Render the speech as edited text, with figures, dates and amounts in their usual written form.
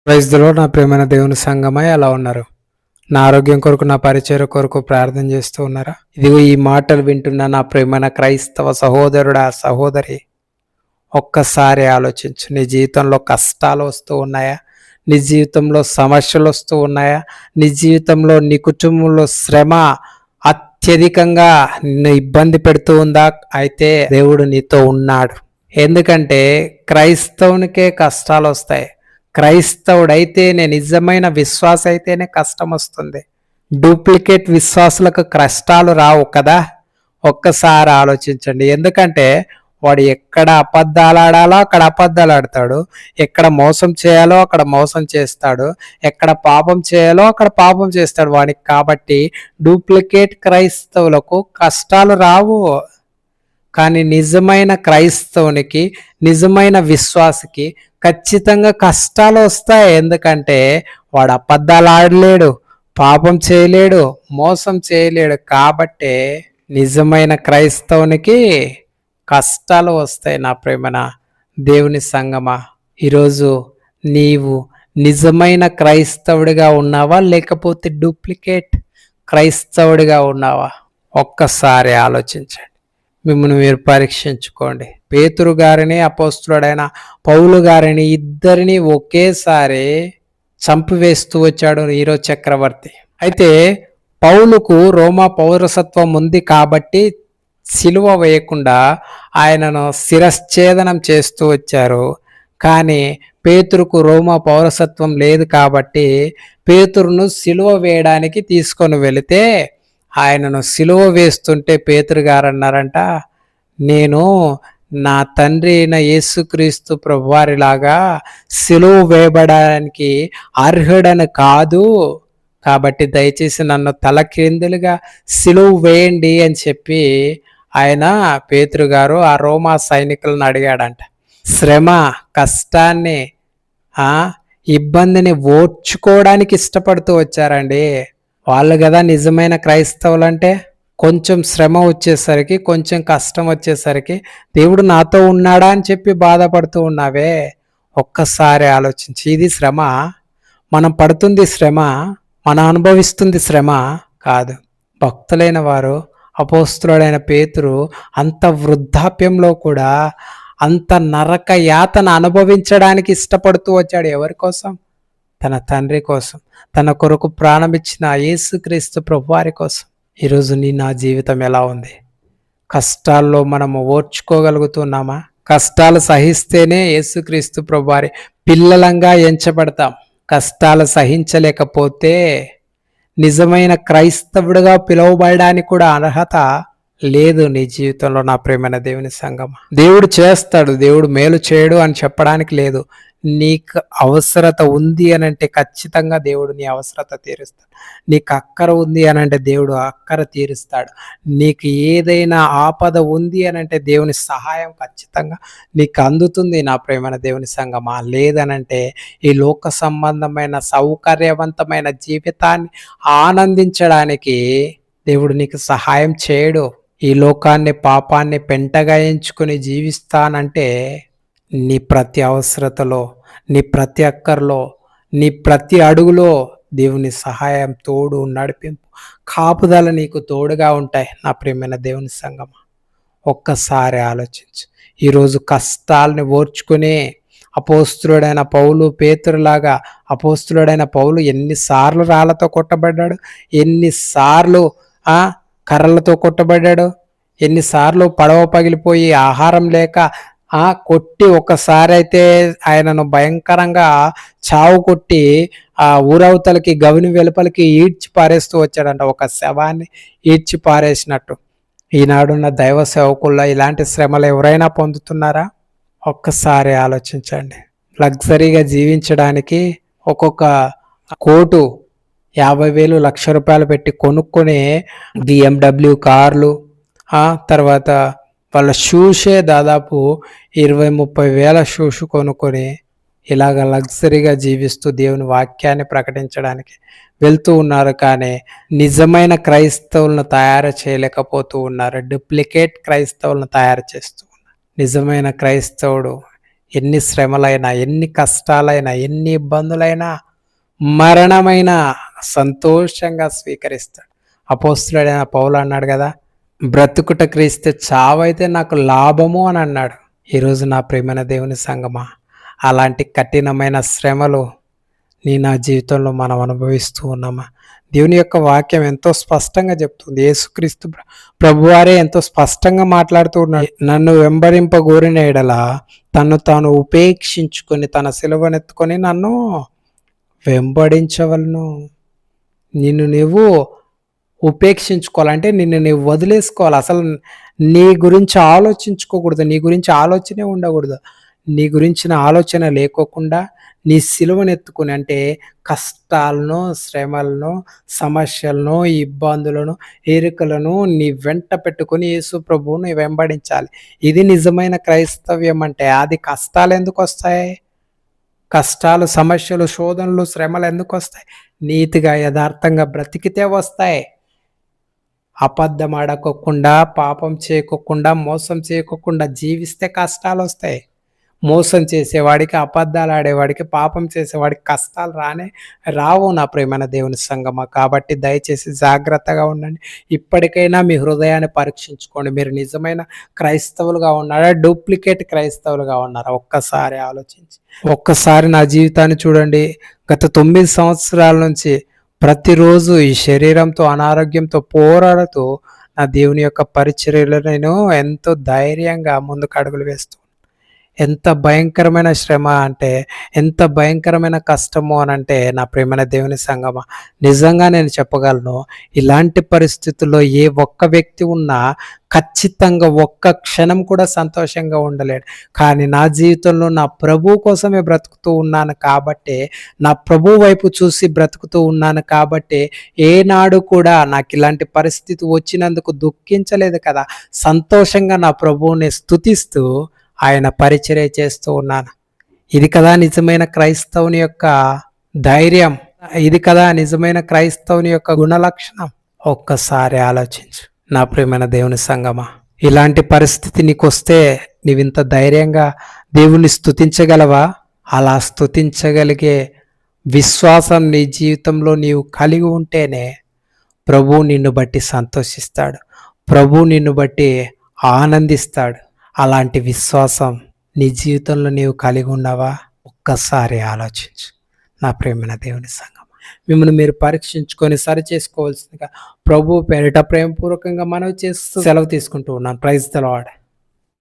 Praise the lord. నా ప్రియమైన దేవుని సంగమై ఎలా ఉన్నారు? నా ఆరోగ్యం కొరకు, నా పరిచర్య కొరకు ప్రార్థన చేస్తూ ఉన్నారా? ఇదిగో ఈ మాటలు వింటున్న నా ప్రియమైన క్రైస్తవ సహోదరుడా, సహోదరి, ఒక్కసారి ఆలోచించు. నీ జీవితంలో కష్టాలు వస్తూ ఉన్నాయా? నీ జీవితంలో సమస్యలు వస్తూ ఉన్నాయా? నీ జీవితంలో, నీ కుటుంబంలో శ్రమ అత్యధికంగా నిన్ను ఇబ్బంది పెడుతూ ఉందా? అయితే దేవుడు నీతో ఉన్నాడు. ఎందుకంటే క్రైస్తవునికే కష్టాలు వస్తాయి. క్రైస్తవుడైతేనే, నిజమైన విశ్వాస అయితేనే కష్టం వస్తుంది. డూప్లికేట్ విశ్వాసులకు కష్టాలు రావు కదా. ఒక్కసారి ఆలోచించండి. ఎందుకంటే వాడు ఎక్కడ అబద్ధాలు ఆడాలో అక్కడ అబద్ధాలు ఆడతాడు, ఎక్కడ మోసం చేయాలో అక్కడ మోసం చేస్తాడు, ఎక్కడ పాపం చేయాలో అక్కడ పాపం చేస్తాడు వాడికి. కాబట్టి డూప్లికేట్ క్రైస్తవులకు కష్టాలు రావు. కానీ నిజమైన క్రైస్తవునికి, నిజమైన విశ్వాసికి ఖచ్చితంగా కష్టాలు వస్తాయి. ఎందుకంటే వాడు అబద్ధాలు ఆడలేడు, పాపం చేయలేడు, మోసం చేయలేడు. కాబట్టే నిజమైన క్రైస్తవునికి కష్టాలు వస్తాయి. నా ప్రేమన దేవుని సంగమా, ఈరోజు నీవు నిజమైన క్రైస్తవుడిగా ఉన్నావా, లేకపోతే డూప్లికేట్ క్రైస్తవుడిగా ఉన్నావా? ఒక్కసారి ఆలోచించండి. మిమ్మల్ని మీరు పరీక్షించుకోండి. పేతురు గారిని, అపోస్తులుడైన పౌలు గారిని ఇద్దరిని ఒకేసారి చంపివేస్తూ వచ్చాడు నీరో చక్రవర్తి. అయితే పౌలుకు రోమా పౌరసత్వం ఉంది కాబట్టి సిలువ వేయకుండా ఆయనను శిరశ్ఛేదనం చేస్తూ వచ్చారు. కానీ పేతురుకు రోమా పౌరసత్వం లేదు కాబట్టి పేతురును సిలువ వేయడానికి తీసుకొని వెళితే, ఆయనను సిలువ వేస్తుంటే పేతురు గారు అన్నారంట, నేను నా తండ్రి అయిన యేసుక్రీస్తు ప్రభువారిలాగా సిలువ వేయబడడానికి అర్హుడని కాదు, కాబట్టి దయచేసి నన్ను తలక్రిందులుగా సిలువ వేయండి అని చెప్పి ఆయన పేతురు గారు ఆ రోమా సైనికులను అడిగాడంట. శ్రమ, కష్టాన్ని, ఇబ్బందిని ఓర్చుకోవడానికి ఇష్టపడుతూ వచ్చారండి వాళ్ళు కదా నిజమైన క్రైస్తవులు. అంటే కొంచెం శ్రమ వచ్చేసరికి, కొంచెం కష్టం వచ్చేసరికి దేవుడు నాతో ఉన్నాడా అని చెప్పి బాధపడుతూ ఉన్నావే. ఒక్కసారి ఆలోచించి, ఇది శ్రమ? మనం పడుతుంది శ్రమ? మనం అనుభవిస్తుంది శ్రమ కాదు. భక్తులైన వారు, అపోస్తులుడైన పేతురు అంత వృద్ధాప్యంలో కూడా అంత నరక యాతన అనుభవించడానికి ఇష్టపడుతూ వచ్చాడు. ఎవరి కోసం? తన తండ్రి కోసం, తన కొరకు ప్రాణమిచ్చిన యేసుక్రీస్తు ప్రభువారి కోసం. ఈరోజు నా జీవితం ఎలా ఉంది? కష్టాల్లో మనము ఓర్చుకోగలుగుతున్నామా? కష్టాలు సహిస్తేనే యేసుక్రీస్తు ప్రభువారి పిల్లలంగా ఎంచబడతాం. కష్టాలు సహించలేకపోతే నిజమైన క్రైస్తవుడిగా పిలువబడడానికి కూడా అర్హత లేదు నీ జీవితంలో. నా ప్రియమైన దేవుని సంగమా, దేవుడు చేస్తాడు, దేవుడు మేలు చేయడు అని చెప్పడానికి లేదు. నీకు అవసరత ఉంది అని అంటే ఖచ్చితంగా దేవుడు నీ అవసరత తీరుస్తాడు. నీకు అక్కర ఉంది అని అంటే దేవుడు అక్కర తీరుస్తాడు. నీకు ఏదైనా ఆపద ఉంది అని అంటే దేవుని సహాయం ఖచ్చితంగా నీకు అందుతుంది. నా ప్రియమైన దేవుని సంగమా, లేదనంటే ఈ లోక సంబంధమైన సౌకర్యవంతమైన జీవితాన్ని ఆనందించడానికి దేవుడు నీకు సహాయం చేయడు. ఈ లోకాన్ని, పాపాన్ని పెంటగా ఎంచుకుని జీవిస్తానంటే నీ ప్రతి అవసరతలో, నీ ప్రతి అక్కర్లో, నీ ప్రతి అడుగులో దేవుని సహాయం, తోడు, నడిపింపు, కాపుదల నీకు తోడుగా ఉంటాయి. నా ప్రియమైన దేవుని సంగమా, ఒక్కసారి ఆలోచించు. ఈరోజు కష్టాలని ఓర్చుకుని అపోస్తులుడైన పౌలు, పేతురులాగా అపోస్తులుడైన పౌలు ఎన్నిసార్లు రాళ్లతో కొట్టబడ్డాడు, ఎన్నిసార్లు కర్రలతో కొట్టబడ్డాడు, ఎన్నిసార్లు పడవ పగిలిపోయి ఆహారం లేక కొట్టి, ఒకసారి అయితే ఆయనను భయంకరంగా చావు కొట్టి ఆ ఊరవతలకి, గవిని వెలుపలికి ఈడ్చి పారేస్తూ వచ్చాడంట. ఒక శవాన్ని ఈడ్చి పారేసినట్టు. ఈనాడున్న దైవ సేవకుల్లో ఇలాంటి శ్రమలు ఎవరైనా పొందుతున్నారా? ఒక్కసారి ఆలోచించండి. లగ్జరీగా జీవించడానికి ఒక్కొక్క కోటు 50,000, ₹1,00,000 పెట్టి కొనుక్కొని BMW కార్లు, తర్వాత వాళ్ళ షూసే దాదాపు 20-30 వేల షూస్ కొనుక్కొని ఇలాగ లగ్జరీగా జీవిస్తూ దేవుని వాక్యాన్ని ప్రకటించడానికి వెళ్తూ ఉన్నారు. కానీ నిజమైన క్రైస్తవులను తయారు చేయలేకపోతూ ఉన్నారు. డూప్లికేట్ క్రైస్తవులను తయారు చేస్తూ ఉన్నారు. నిజమైన క్రైస్తవుడు ఎన్ని శ్రమలైనా, ఎన్ని కష్టాలైనా, ఎన్ని ఇబ్బందులైనా, మరణమైనా సంతోషంగా స్వీకరిస్తాడు. అపోస్తలుడైన పౌలు అన్నాడు కదా, బ్రతుకుట క్రీస్తే చావైతే నాకు లాభము అని అన్నాడు. ఈరోజు నా ప్రియమైన దేవుని సంగమా, అలాంటి కఠినమైన శ్రమలు నా జీవితంలో మనం అనుభవిస్తూ ఉన్నామా? దేవుని యొక్క వాక్యం ఎంతో స్పష్టంగా చెప్తుంది. యేసుక్రీస్తు ప్రభువారే ఎంతో స్పష్టంగా మాట్లాడుతూ ఉన్నాడు. నన్ను వెంబడింపగోరిన ఎడల తను తాను ఉపేక్షించుకొని తన సిలువనెత్తుకొని నన్ను వెంబడించవలను. నిన్ను నువ్వు ఉపేక్షించుకోవాలంటే నిన్ను నువ్వు వదిలేసుకోవాలి. అసలు నీ గురించి ఆలోచించుకోకూడదు, నీ గురించి ఆలోచనే ఉండకూడదు. నీ గురించిన ఆలోచన లేకోకుండా నీ సిలువనెత్తుకుని, అంటే కష్టాలను, శ్రమలను, సమస్యలను, ఇబ్బందులను, ఎరుకలను నీ వెంట పెట్టుకుని యేసు ప్రభువుని వెంబడించాలి. ఇది నిజమైన క్రైస్తవ్యం అంటే. అది కష్టాలు ఎందుకు వస్తాయి? కష్టాలు, సమస్యలు, శోధనలు, శ్రమలు ఎందుకు వస్తాయి? నీతిగా యథార్థంగా బ్రతికితే వస్తాయి. అబద్ధం ఆడకోకుండా, పాపం చేయకోకుండా, మోసం చేయకోకుండా జీవిస్తే కష్టాలు వస్తాయి. మోసం చేసేవాడికి, అబద్ధాలు ఆడేవాడికి, పాపం చేసేవాడికి కష్టాలు రావు నా ప్రియమైన దేవుని సంగమా. కాబట్టి దయచేసి జాగ్రత్తగా ఉండండి. ఇప్పటికైనా మీ హృదయాన్ని పరీక్షించుకోండి. మీరు నిజమైన క్రైస్తవులుగా ఉన్నారా, డూప్లికేట్ క్రైస్తవులుగా ఉన్నారా? ఒక్కసారి ఆలోచించి, ఒక్కసారి నా జీవితాన్ని చూడండి. గత 9 సంవత్సరాల నుంచి ప్రతిరోజు ఈ శరీరంతో, అనారోగ్యంతో పోరాడుతూ నా దేవుని యొక్క పరిచర్యలో నేను ఎంతో ధైర్యంగా ముందుకు అడుగులు వేస్తూ, ఎంత భయంకరమైన శ్రమ అంటే, ఎంత భయంకరమైన కష్టము అనంటే నా ప్రియమైన దేవుని సంగమా, నిజంగా నేను చెప్పగలను, ఇలాంటి పరిస్థితుల్లో ఏ ఒక్క వ్యక్తి ఉన్నా ఖచ్చితంగా ఒక్క క్షణం కూడా సంతోషంగా ఉండలేడు. కానీ నా జీవితంలో నా ప్రభు కోసమే బ్రతుకుతూ ఉన్నాను కాబట్టి, నా ప్రభు వైపు చూసి బ్రతుకుతూ ఉన్నాను కాబట్టి, ఏనాడు కూడా నాకు ఇలాంటి పరిస్థితి వచ్చినందుకు దుఃఖించలేదు కదా, సంతోషంగా నా ప్రభువుని స్తుతిస్తూ ఆయన పరిచర్య చేస్తూ ఉన్నాను. ఇది కదా నిజమైన క్రైస్తవుని యొక్క ధైర్యం. ఇది కదా నిజమైన క్రైస్తవుని యొక్క గుణలక్షణం. ఒక్కసారి ఆలోచించు నా ప్రియమైన దేవుని సంగమా. ఇలాంటి పరిస్థితి నీకు వస్తే నీవింత ధైర్యంగా దేవుణ్ణి స్తుతించగలవా? అలా స్తుతించగలిగే విశ్వాసం నీ జీవితంలో నీవు కలిగి ఉంటేనే ప్రభువు నిన్ను బట్టి సంతోషిస్తాడు, ప్రభువు నిన్ను బట్టి ఆనందిస్తాడు. అలాంటి విశ్వాసం నీ జీవితంలో నీవు కలిగి ఉన్నావా? ఒక్కసారి ఆలోచించు నా ప్రియమైన దేవుని సంగమా. మిమ్మల్ని మీరు పరీక్షించుకొని సరి చేసుకోవాల్సిందిగా ప్రభు పేరిట ప్రేమపూర్వకంగా మనవి చేస్తూ సెలవు తీసుకుంటూ ఉన్నాను. Praise the lord.